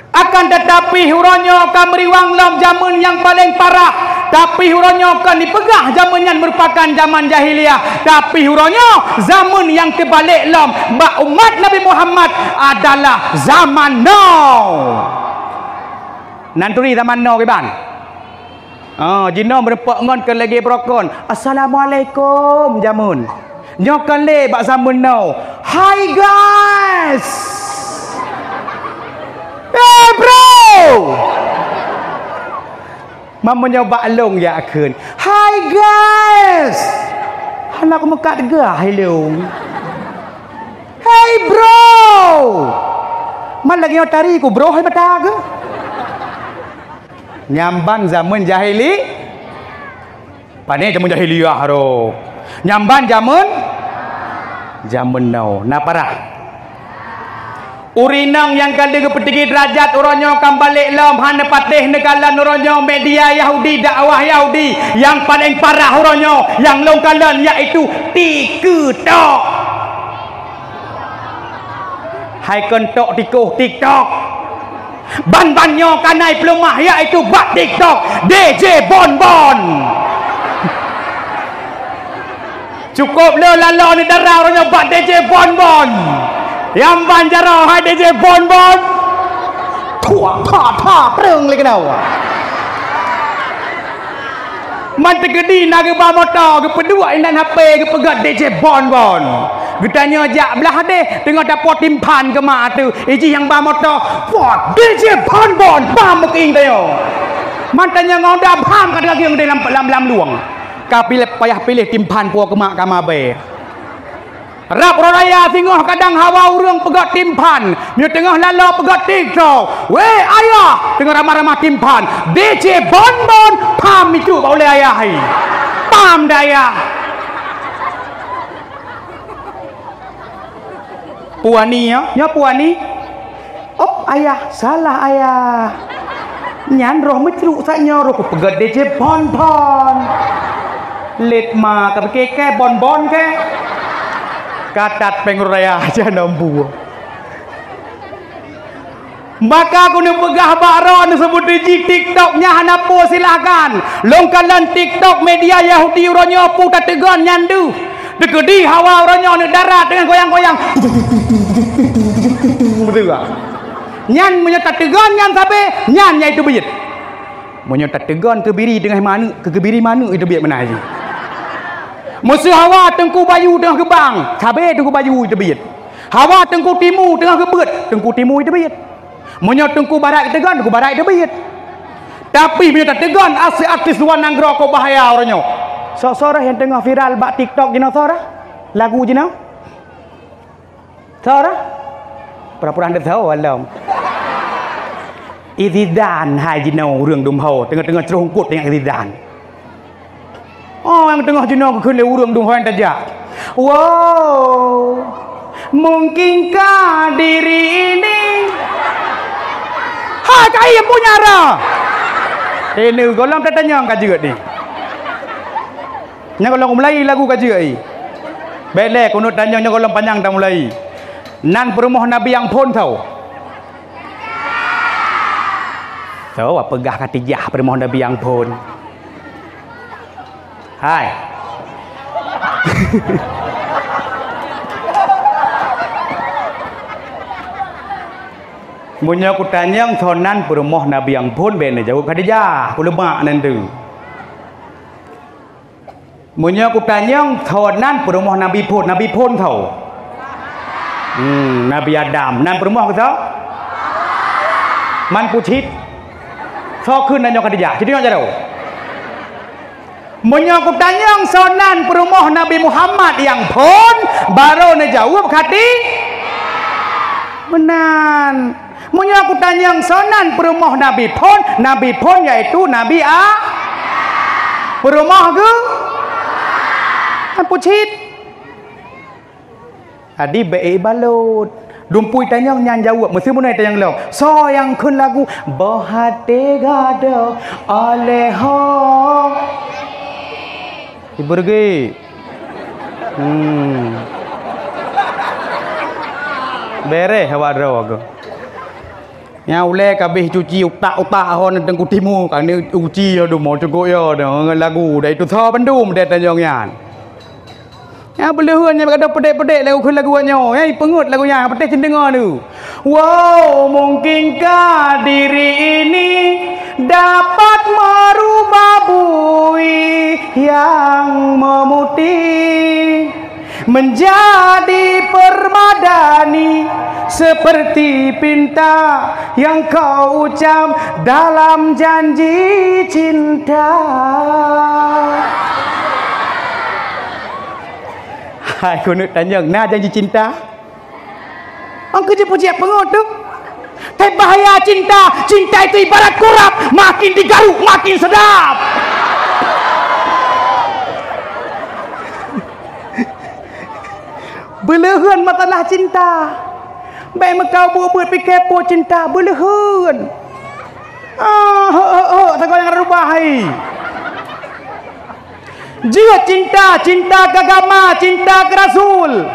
A: Akan tetapi huronyo kan meriwang lam zaman yang paling parah, tapi huronyo kan dipegah zaman yang merupakan zaman jahiliyah, tapi huronyo zaman yang terbalik lam mak umat Nabi Muhammad adalah zaman now. Nanturi zaman now ke ban? Jino merepok ngon ke lagi brokon. Assalamualaikum jamun. Nyokan le bak zaman now. Hi guys. Hey bro, mama nyoba long ya akun. Hi guys, anak muka tegah hello. Hey bro, man lagi tari ku bro hai mata ke? Nyamban zaman jahili, pane zaman jahiliyah ro. Nyamban zaman now. Na parah. Urinang yang kali kepetinggi derajat uronyo kan balik lam hana patih negala uronyo media Yahudi dakwah Yahudi yang paling parah uronyo yang longkalan iaitu TikTok. Hai kentok TikTok. Ban-banyo kanai pelumah iaitu bak TikTok DJ Bon. Cukup le lalo ni darah uronyo bak DJ Bon. Yang banjara hai DJ Bon tua ta pereng lagi nawa man tegedi naga ba motor ke pedua inan HP ke pegat DJ Bon getanya jak belah deh tengah dapat timpan ke mak tu iji yang ba motor pot DJ Bon pam ke ing tayo man tanya ngau dah pam ka lagi yang dalam luang ka pilih payah pilih timpan puak ke mak kamabe Rap raya tengah kadang hawa urang pegat timpan, dia tengah lala pegat TikTok. Weh ayah, tengah ramah-ramah timpan. DJ Bon pam itu boleh ayah hai. Pam daya. Puani ya puani. Oh ayah, salah ayah. Nyan roh meceruk saknya roh pegat DJ Bon. Let ma ka ke Bon ke. Katat pengraya aja nampu. Maka aku nak pegah baron sebut di TikToknya hanapo silakan. Longkalan TikTok media Yahudi uronyo pu tak tegan nyandu. Dekedi hawa uronyo ni darat dengan goyang-goyang. Betul tak? Nyan punya tak tegan nyan sampai nyan itu bejit. Punya tak tegan kebiri dengan mana kebiri mana itu biar mana aja. Musuh hawa tengku bayu tengah gebang, cabe tengku bayu itu biat. Hawa tengku timu tengah gebet, tengku timu itu biat. Munyo tengku barat tegan, tengku barat itu biat. Tapi bila tak tegan, artis luar nanggro kau bahaya orangnya. Sorah yang tengah viral bak TikTok jina sorah, lagu jina. Sorah, pura-pura anda tahu alam. Izidan hai jina urang dumho, tengah-tengah cerungkut dengan izidan. Oh yang tengah jenong ke urang duhan tajak. Wow, mungkinkah diri ini? Hai kaya punya arah. Ini golong katanya yang kaji ni. Nya golong mulai lagu kaji ni. Belek kunut tanya nya golong panjang dah mulai. Nan perumah Nabi yang pun tahu. Tahu apa pegah katijah perumah Nabi yang pun. Hai. Munya aku tanya sonan perumah Nabi yang pun bene jauh Khadijah ulama nanti. Munya aku tanya sonan perumah Nabi pun tahu. Nabi Adam nan perumah aku tahu. Man putit. So kun nanya Khadijah. Jadi nak jauh. Menyangkut tanya sonan perumah Nabi Muhammad yang pun baru nak jawab kati Benar. Munyo aku tanya sonan perumah Nabi pun yaitu Nabi perumah ke? Apa cit? Adi baik balut. Dumpui tanya nyan jawab mesti mun tanya lo. So yang kun lagu bahate gado aleho. Ibu pergi. Bere hawa aku. Yang ulek habis cuci utak-utak hon teng kutimu kan ni uci aduh mau cukup ya dengan lagu dah itu tha pendum dia tanya nyan. Ya boleh huannya berkata pedek-pedek lagu lagunya. Eh pengut lagunya pedek cendengar tu. Wow, mungkinkah diri ini dapat merubah bui yang memutih menjadi permadani seperti pinta yang kau ucap dalam janji cinta. Hai aku nak tanya, nak janji cinta? Angka je puji pengut tu. Tapi bahaya cinta. Cinta itu ibarat kurap, makin digaruk makin sedap. Belehan masalah cinta. Baik kau buat fikir po cinta belehan. Segala yang rubah hai. Jika cinta ke agama, cinta ke Rasul.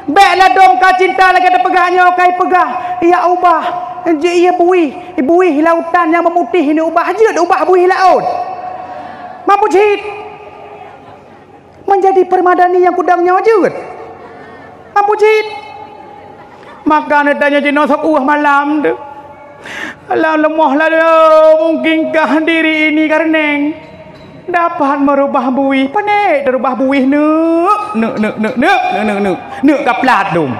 A: Baiklah dom ka cinta lagi ada pegahnya kai pegah. Ia ubah. Ia buih lautan yang memutih ini ubah je ubah buih laut. Mampu cit. Menjadi permadani yang kudangnya je. Mampu cit. Maka nak tanya jino sok malam tu. Alam lemah lah dia. Mungkinkah diri ini kareneng dapat merubah buih? Panik merubah buih nuk kaplat dum.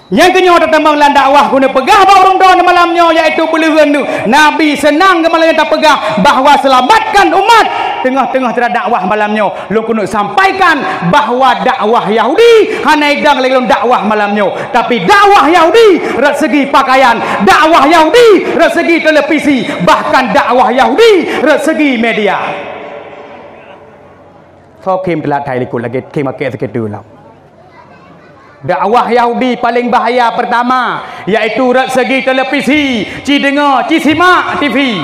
A: Yang kenyo tetembang lan dakwah guna pegah baurung don malamnya iaitu belehan tu. Nabi senang ke malamnya tak pegah bahawa selamatkan umat tengah-tengah terhadap dakwah malamnya. Lu kena sampaikan bahawa dakwah Yahudi hanai dang lagi dakwah malamnya. Tapi dakwah Yahudi dari segi pakaian, dakwah Yahudi dari segi televisi, bahkan dakwah Yahudi dari segi media. So kim telah thai likut lagi kim makai sikit dulu. Dakwah Yahudi paling bahaya pertama iaitu dari segi televisi, ci dengar, ci simak TV.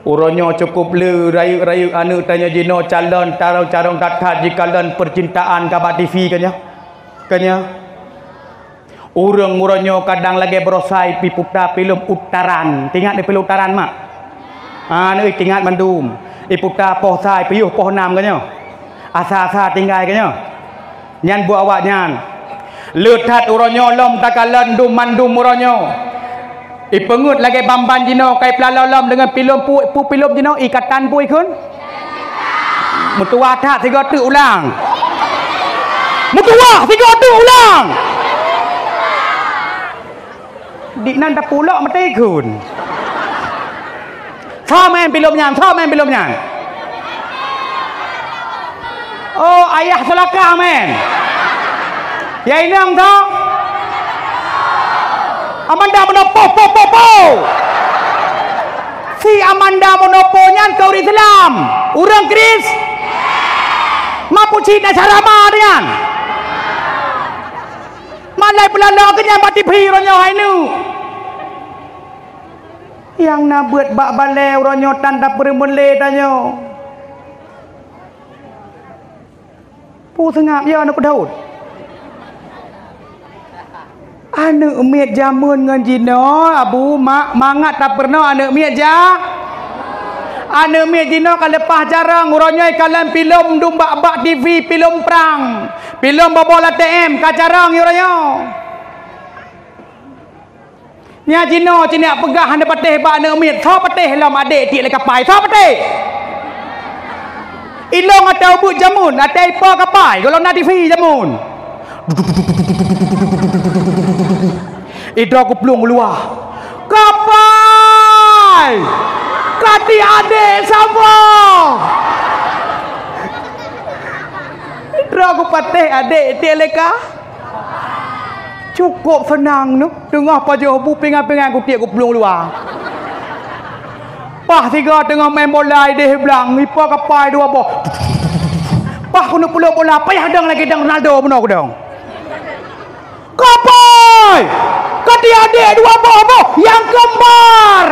A: Urangnya cukup le rayu-rayu anu tanya jino calon carong tatat jikalan percintaan kabar TV kanya. Urang-urangnya kadang lagi berosai pi putar film utaran. Tingat di film utaran mak. Ni tingat mandum. Iputar poh sai piyuh poh nam kanya. Asa-asa tinggal kanya. Nyan buat awak nyan. Letat urangnya lom takalan dum mandum urangnya. Pengut lagi bamban jino kai pelalom dengan pilom pilom jino ikatan pui kun. Mutua tak 3 tu ulang. Mutua 3 tu ulang. Dik nan dah pulak mati kun. Sama pilom nyan. Oh ayah selaka men. Ya inang tu. Amanda menopo po. Si Amanda menopo nyan kau Islam. Urang Kris. Mapu cina sarama dian. Malai pelala kenyang mati pironyo hainu. Yang nak buat bak balai ronyo tanda peremele tanyo. Pu sengap ya nak daud. Anak miat jamun ngan jino abu mak mangat tak pernah anak miat ja. Anak miat jino kalau lepas jarang urangnya kalan film bak TV, film perang, film bobola TM kacarang urangnya. Nya jino cina pegah anda patih bak anak miat, tha patih lam adik tik le kapai, tha patih. Ilong atau but jamun, atau ipa kapai, kalau nak TV jamun. Idra aku pelung keluar. Kapai! Kati adik sama. Idra aku patih adik dia leka. Cukup senang tu. Tengah pajak bu pingan-pingan aku tiap aku pelung luar. Pah tiga tengah main bola dia belang. Mipa kapai dua boh. Pah aku nak peluk bola. Payah dang lagi dang Ronaldo pun aku dang. Kapai! Kati adik dua boh yang kembar.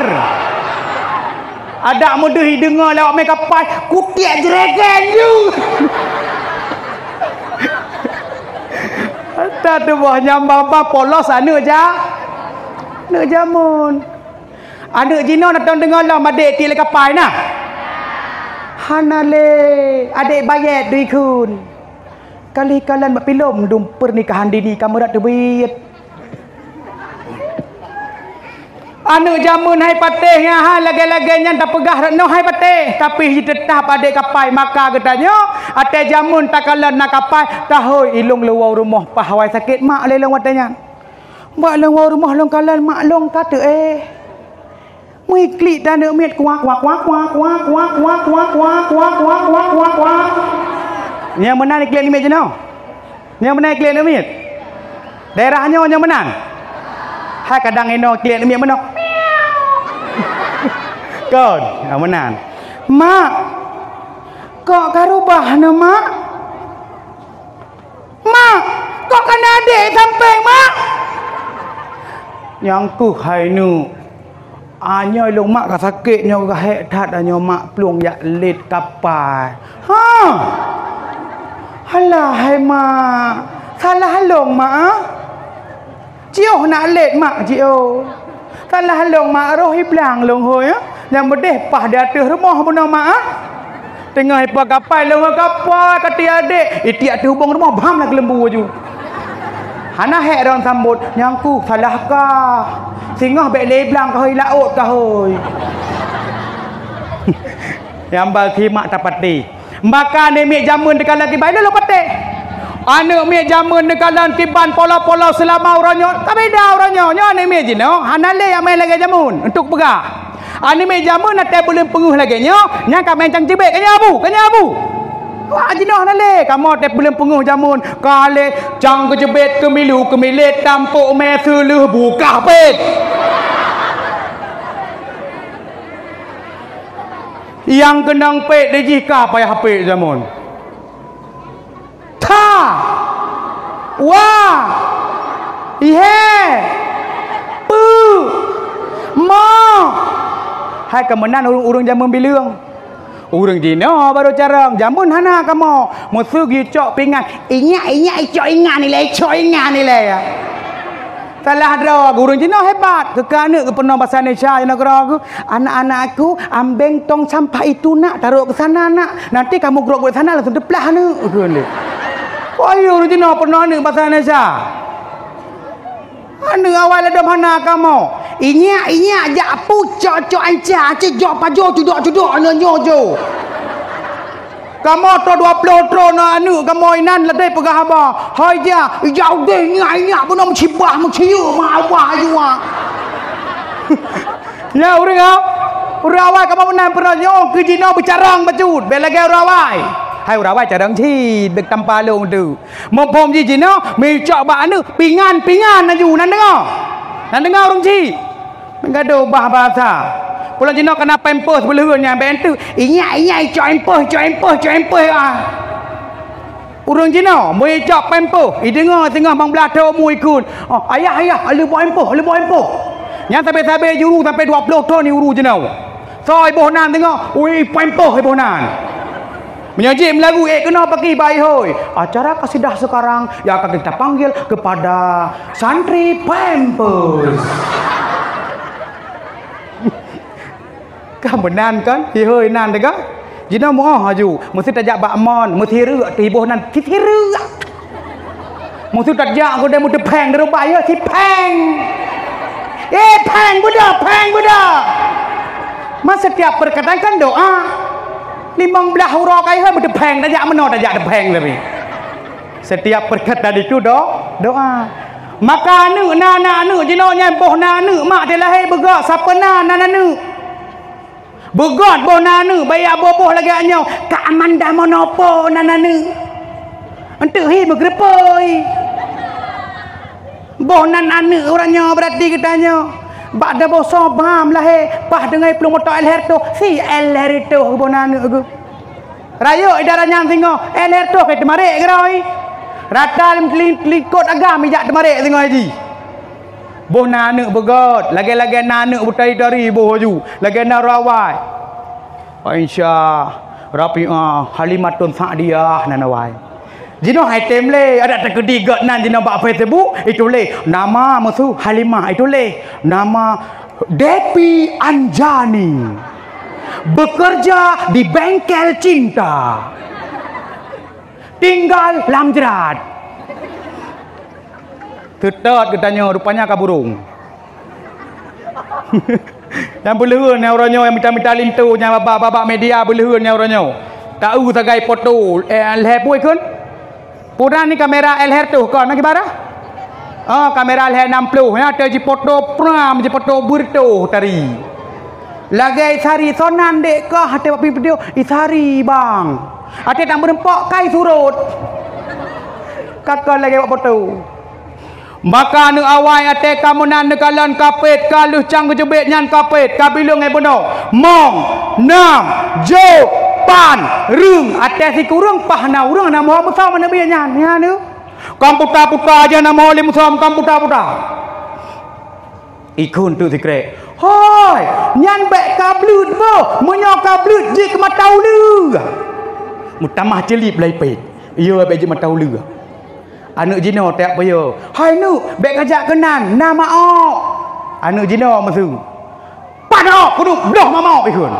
A: Ada mudah dengar lewat main kapai. Kutiak jeragan tu. Tak tu buah nyambang polos anak je. Anak jamun. Anak Jino nak dengar lah adik ti le kapai nah. Hanale adik bayar duit kun. Kali kalian buat film dum pernikahan dini kamu dak duit. Anak jamun hai patih ha lagi-laginya tak pegah no hai patih tapi tetap adik kapai maka katanya ate jamun tak kalan nak kapai tahoi ilung luar rumah pahawai sakit mak lelong watanya mak luar rumah long kalan mak long kata mui klik dan miet kuak yang menang ni klik ni miet je no yang menang klik ni miet daerahnya yang menang hai kadang eno klik ni miet menang kon menang mak kok karubah na mak kok kena adik samping mak yang ku hai nu anyo long mak ka sakit nyo ka hek that anyo mak plung yak lit kapai halah hai mak salah long mak cio nak lit mak cio salah long mak roh iblang long hoi yang bedeh pah di atas rumah pun mak tengah ipa kapai lewat kapai kati adik tiap tu hubung rumah bam nak lembu aju hana hek orang sambut nyangku salahkah singah bek leblang kau laut kau yang bagi mak tapati maka ni mik jamun dekat lagi baik lo pate anak mik jamun dekat lan kiban pola-pola selama orangnya tak beda orangnya nya ni mik jino hana le yang main lagi jamun untuk pegah anime jamun nak boleh penguh lagi nya nya ka main cang cebek kanya abu wah jinah nale kamu tak boleh penguh jamun kale cang kecebet kemilu kemilit tampuk mesuluh buka pet yang kenang pet dejika payah pet jamun ta wah ihe pu mo hai kemenan urung jamun bilang urung Cina baru carang jamun hana kamu musuh gicok pingan inyak icok ingan ni le salah dah urung Cina hebat kekana ke pernah bahasa Indonesia yang aku anak-anak aku ambeng tong sampah itu nak taruh ke sana nak nanti kamu gerok ke sana langsung deplah ni wah urung Cina pernah ni bahasa Indonesia anu awal ada mana kamu inyak jak pucok anca cejok pajo cudok nyo kamu to 20 tro na anu kamu inan ledai pegah apa hai dia jauh deh inyak pun mencibah menciu mawah jua nah urang awal kamu menang pernah ke Cina bercarang bacut belagi urawai hai urawai carang ci dek tanpa long tu mempom ji Cina mi cok ba anu pingan aju nan dengar orang ci gaduh bahasa pulang Cina kena pampers belurnya bentu inyak cok empeh urang Cina moi cok pampers dengar tengah bang belata mu ikut ayah lu buat empeh yang sampai juru sampai 20 ton ni uru Cina soi boh nan tengah ui pampers boh nan menyaji melagu kena pakai baik hoi acara kasidah sekarang yang akan kita panggil kepada santri pampers kamu nan kan hoi nan dega jina mo haju mesti tajak bakmon mesti rek tiboh nan tiru mesti tajak ko dah mesti peng de rubaya si peng peng budak mas setiap perkataan kan doa 15 huruf kai hai mesti peng tajak meno tajak de peng lebih setiap perkataan itu doa maka anu anu jino nyempoh anu mak dia lahir begak siapa anu begot boh nanu bayar boboh lagi anyo ka amanda monopo nananu Entuk hi bergrepoi. Bonan anak orangnya berarti katanya. Bak dah bosan bam lahir. Pah dengai pelung motor LR tu. Si LR tu bonan anak aku. Raya idaranya tengok. LR tu ke temarik ke roi. Rata lingkot agam mijak temarik tengok haji. Boh nanak begot. Lagi-lagi nanak butai dari boh haju. Lagi nak rawai. Aisyah. Rafi'ah. Halimatun Sa'diyah nanawai. Jino item le. Ada terkedi got nan jino bak Facebook. Itu le. Nama musuh Halimah. Itu le. Nama Depi Anjani. Bekerja di bengkel cinta. Tinggal Lamjerat. Tetat katanya rupanya kaburung. Yang belehun yang orangnya yang minta-minta lintu yang babak-babak media belehun yang orangnya. Tahu sagai foto LH pun kan? Puran ni kamera LH tu kan nak gimana? Kamera LH 60 ya ada ji foto pram ji foto burto tari. Lagi sari sonan dek kah ada video isari bang. Ada tak berempak kai surut. Kakak lagi buat foto. Maka nu awai ate kamu nan nekalan kapit kaluh cang kejebet nyan kapit kabilung ai bono mong nam jo pan rung ate si kurung pah na urang na moh besar mana bian nyan ya nu kamputa-puta aja na moh lim som kamputa-puta ikun tu sikre hoi nyan bek kablut bo menyo kablut ji ke matau lu mutamah jelip lai pet iyo bek ji matau lu anak jino tak payah. Hai nu, bek kajak kenan, nama ok. Anak jino masu. Pan ok, kudu belah mama ok ikun.